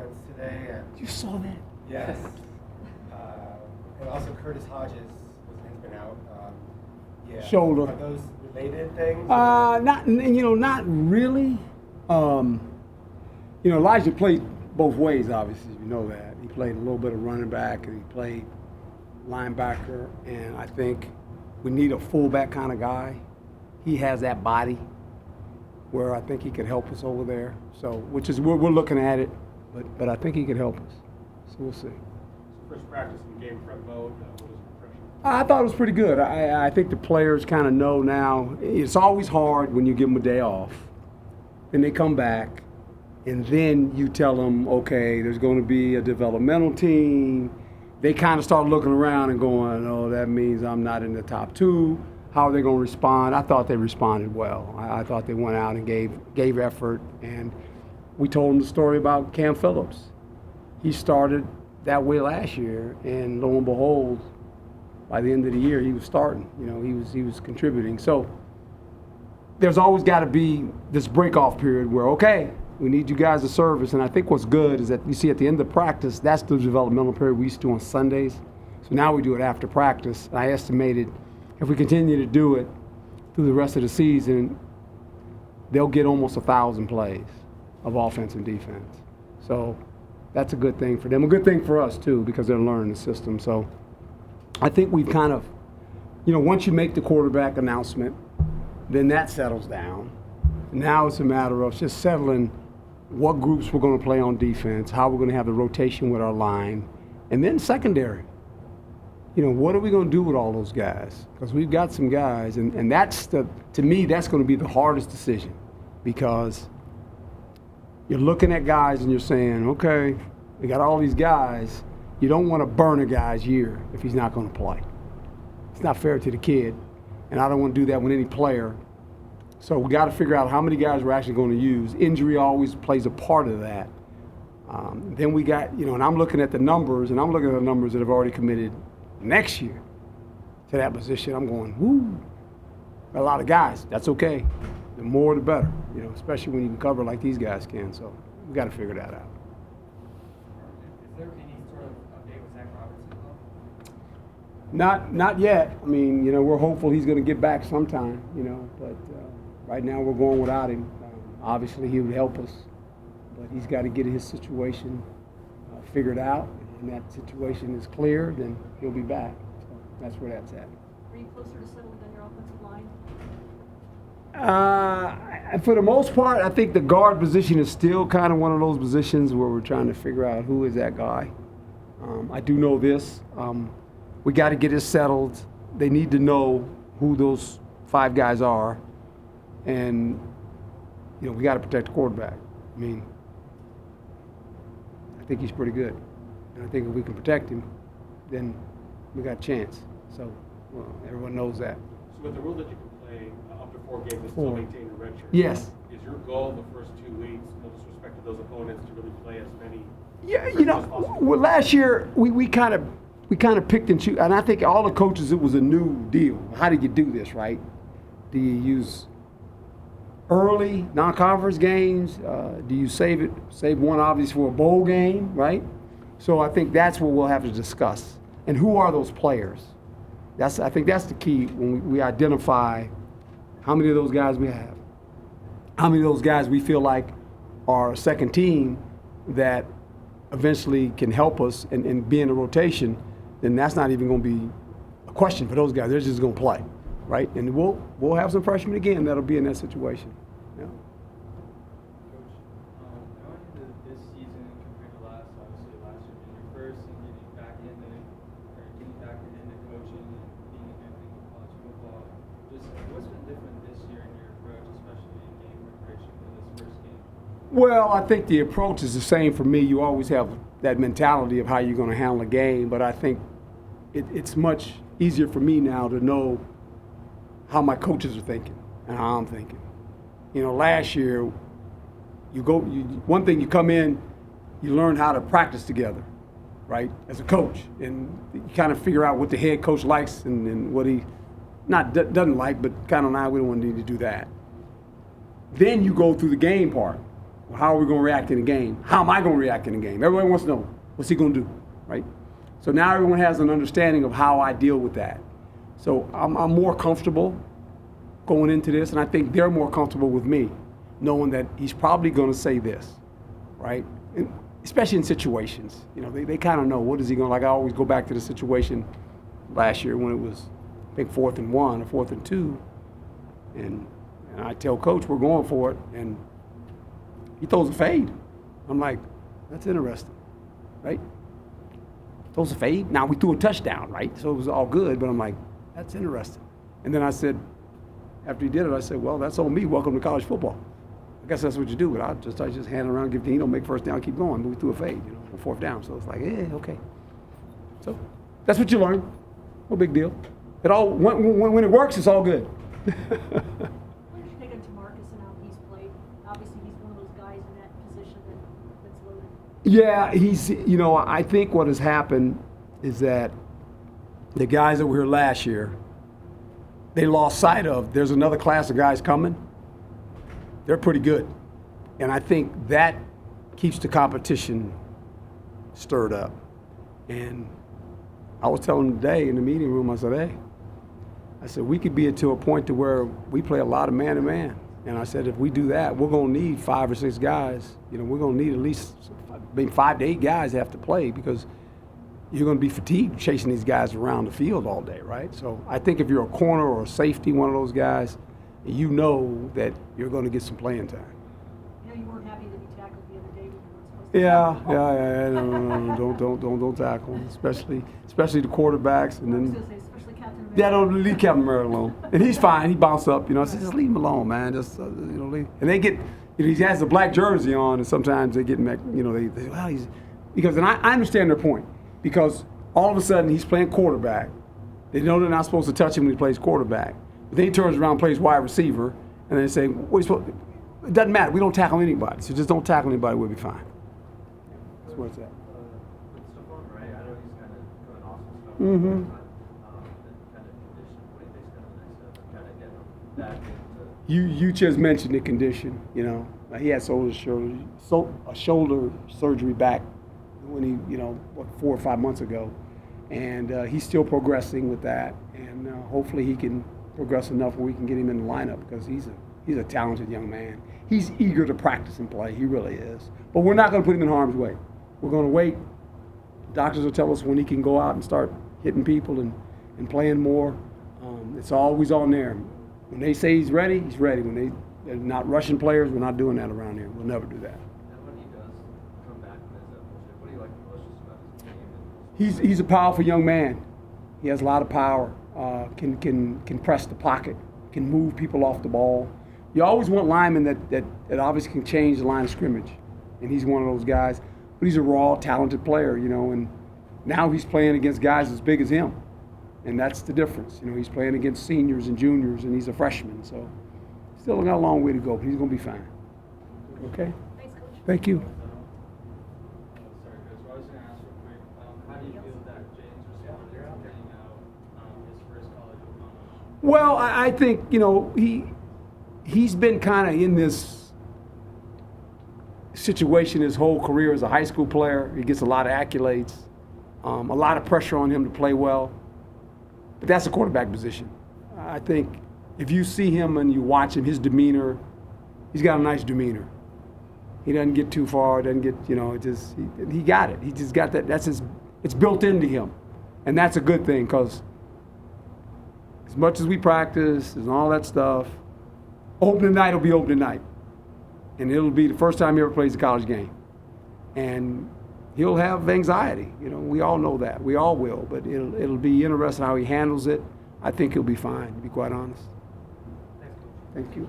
offense today. And You saw that? yes. And also Curtis Hodges has been out. Yeah. Shoulder. Are those related things? Not really. Elijah played both ways, obviously, you know that. He played a little bit of running back and he played linebacker, and I think we need a fullback kind of guy. He has that body where I think he could help us over there. So, which is we're looking at it, but I think he could help us. So we'll see. First practice in game prep mode. What was your impression? I thought it was pretty good. I think the players kind of know now. It's always hard when you give them a day off, and they come back, and then you tell them, okay, there's going to be a developmental team. They kind of start looking around and going, oh, that means I'm not in the top two. How are they going to respond? I thought they responded well. I thought they went out and gave effort, and we told them the story about Cam Phillips. He started that way last year, and lo and behold, by the end of the year, he was starting. He was contributing. So there's always got to be this break-off period where, okay, we need you guys to service. And I think what's good is that you see at the end of practice, that's the developmental period we used to do on Sundays. So now we do it after practice. I estimated if we continue to do it through the rest of the season, they'll get almost 1,000 plays of offense and defense. So that's a good thing for them. A good thing for us, too, because they're learning the system. So I think we've kind of, once you make the quarterback announcement, then that settles down. Now it's a matter of just settling what groups we're going to play on defense, how we're going to have the rotation with our line, and then secondary. What are we going to do with all those guys? Because we've got some guys, and that's to me, that's going to be the hardest decision, because you're looking at guys and you're saying, okay, we got all these guys. You don't want to burn a guy's year if he's not going to play. It's not fair to the kid, and I don't want to do that with any player. So we got to figure out how many guys we're actually going to use. Injury always plays a part of that. Then we got, and I'm looking at the numbers, and I'm looking at the numbers that have already committed next year to that position. I'm going, woo, a lot of guys. That's okay. The more, the better, especially when you can cover like these guys can. So we got to figure that out. Is there any sort of update with Zach Robertson at all? Not yet. I mean, we're hopeful he's going to get back sometime, but right now we're going without him. Obviously, he would help us, but he's got to get his situation figured out. And that situation is clear, then he'll be back. So that's where that's at. Are you closer to settling on your offensive line? For the most part, I think the guard position is still kind of one of those positions where we're trying to figure out who is that guy. I do know this. We got to get it settled. They need to know who those 5 guys are. And, we got to protect the quarterback. I mean, I think he's pretty good. And I think if we can protect him, then we got a chance. So, everyone knows that. So with the rule that you can play up to 4 games and still maintain your redshirt, yes. Is your goal the first 2 weeks, no disrespect to those opponents, to really play as many? Yeah, well, last year we kind of picked and choose, and I think all the coaches, it was a new deal. How do you do this, right? Do you use early non-conference games? Do you save one obviously for a bowl game, right? So I think that's what we'll have to discuss. And who are those players? I think that's the key when we identify how many of those guys we have, how many of those guys we feel like are a second team that eventually can help us and be in the rotation. Then that's not even going to be a question for those guys. They're just going to play, right? And we'll have some freshmen again that'll be in that situation. Yeah. Coach, going into this season compared to last year being your first and getting back into coaching and being in college football, just what's been different this year in your approach, especially in game preparation for this first game? Well, I think the approach is the same for me. You always have that mentality of how you're going to handle a game, but I think it's much easier for me now to know how my coaches are thinking and how I'm thinking. Last year, one thing you come in, you learn how to practice together, right, as a coach, and you kind of figure out what the head coach likes and what he doesn't like, but kind of now we don't need to do that. Then you go through the game part. Well, how are we going to react in the game? How am I going to react in the game? Everybody wants to know, what's he going to do, right? So now everyone has an understanding of how I deal with that. So I'm more comfortable going into this, and I think they're more comfortable with me, knowing that he's probably going to say this, right? And especially in situations, they kind of know what is he going to, like I always go back to the situation last year when it was, I think 4th and 1 or 4th and 2, and I tell Coach we're going for it, and he throws a fade. I'm like, that's interesting, right? Throws a fade. Now we threw a touchdown, right? So it was all good, but I'm like, that's interesting. And then I said, after he did it, I said, well, that's on me. Welcome to college football. I guess that's what you do. But I just hand it around, give the make first down, keep going. But we threw a fade, on 4th down. So it's like, okay. So that's what you learn. No big deal. It all when it works, it's all good. What did you think of DeMarcus and how he's played? Obviously, he's one of those guys in that position that's loaded. Yeah, he's, I think what has happened is that the guys that were here last year, they lost sight of there's another class of guys coming. They're pretty good. And I think that keeps the competition stirred up. And I was telling them today in the meeting room, I said, we could be to a point to where we play a lot of man-to-man. And I said, if we do that, we're going to need 5 or 6 guys. We're going to need at least 5 to 8 guys have to play because you're going to be fatigued chasing these guys around the field all day, right? So I think if you're a corner or a safety, one of those guys, you know that you're going to get some playing time. You weren't happy that he tackled the other day when you weren't supposed to. No, don't tackle them, especially the quarterbacks. And I was then, going to say, especially Captain America. yeah, don't leave Captain America alone. And he's fine. He bounced up, I said, just leave him alone, man. Just, leave. And they get, he has a black jersey on, and sometimes they get, he's, because, and I understand their point, because all of a sudden he's playing quarterback. They know they're not supposed to touch him when he plays quarterback. But then he turns around and plays wide receiver, and they say, it doesn't matter. We don't tackle anybody. So just don't tackle anybody. We'll be fine. That's where it's at. With Stephon, right? I know he's kind of doing awesome stuff. Mm-hmm. Kind of condition. What do you think's going to be the next step? Kind of getting him back into. You just mentioned the condition. He had a shoulder surgery back when he, 4 or 5 months ago, and he's still progressing with that. And hopefully he can progress enough where we can get him in the lineup because he's a talented young man. He's eager to practice and play. He really is. But we're not going to put him in harm's way. We're going to wait. Doctors will tell us when he can go out and start hitting people and playing more. It's always on there. When they say he's ready, he's ready. When they're not rushing players, we're not doing that around here. We'll never do that. And when he does come back from his bullshit, what do you like most just about his game? He's a powerful young man. He has a lot of power. Can press the pocket, can move people off the ball. You always want linemen that obviously can change the line of scrimmage, and he's one of those guys. But he's a raw, talented player, and now he's playing against guys as big as him, and that's the difference. He's playing against seniors and juniors, and he's a freshman, so still got a long way to go, but he's going to be fine. Okay? Thanks, Coach. Thank you. Sorry, Coach. I was going to ask real quick. How do you feel that James responded to getting out his first college opponent? Well, I think, he's been kind of in this situation his whole career as a high school player. He gets a lot of accolades, a lot of pressure on him to play well. But that's a quarterback position. I think if you see him and you watch him, his demeanor, he's got a nice demeanor. He doesn't get too far, doesn't get, he got it. He just got that. It's built into him. And that's a good thing because as much as we practice and all that stuff, opening night will be opening night. And it'll be the first time he ever plays a college game. And he'll have anxiety. We all know that. We all will. But it'll be interesting how he handles it. I think he'll be fine, to be quite honest. Thank you.